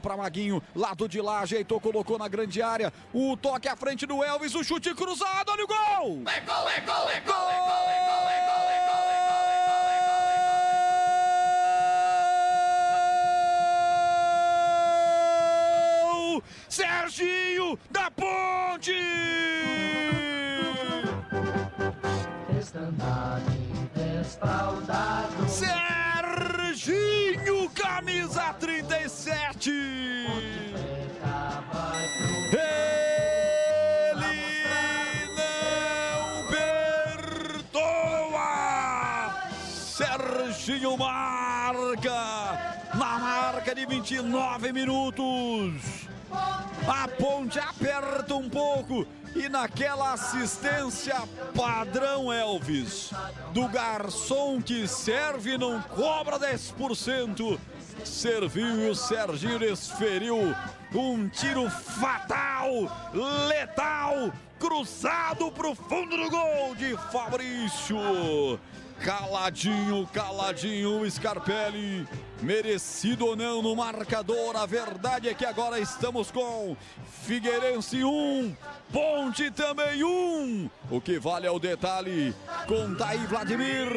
Para Maguinho, lado de lá, ajeitou, colocou na grande área. O toque à frente do Elvis, o chute cruzado, olha o gol! É gol, é gol, é gol, é gol, é gol, é gol, é gol, é gol, é gol! Serginho da Ponte! Serginho, camisa 37! Ele não perdoa! Serginho marca! Na marca de 29 minutos! A Ponte aperta um pouco e naquela assistência padrão Elvis, do garçom que serve e não cobra 10%, serviu e o Serginho desferiu um tiro fatal, letal, cruzado pro fundo do gol de Fabrício. Caladinho, caladinho o Scarpelli, merecido ou não no marcador, a verdade é que agora estamos com Figueirense 1, Ponte também 1, o que vale é o detalhe, conta aí Vladimir.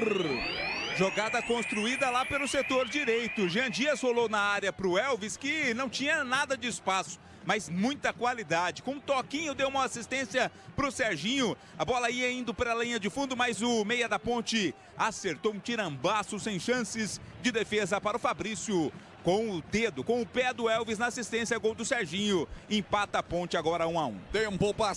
Jogada construída lá pelo setor direito, Jean Dias rolou na área para o Elvis, que não tinha nada de espaço, mas muita qualidade. Com um toquinho deu uma assistência para o Serginho. A bola ia indo para a linha de fundo, mas o meia da Ponte acertou um tirambaço sem chances de defesa para o Fabrício. Com o dedo, com o pé do Elvis na assistência, gol do Serginho. Empata a Ponte agora 1-1. Tempo passado.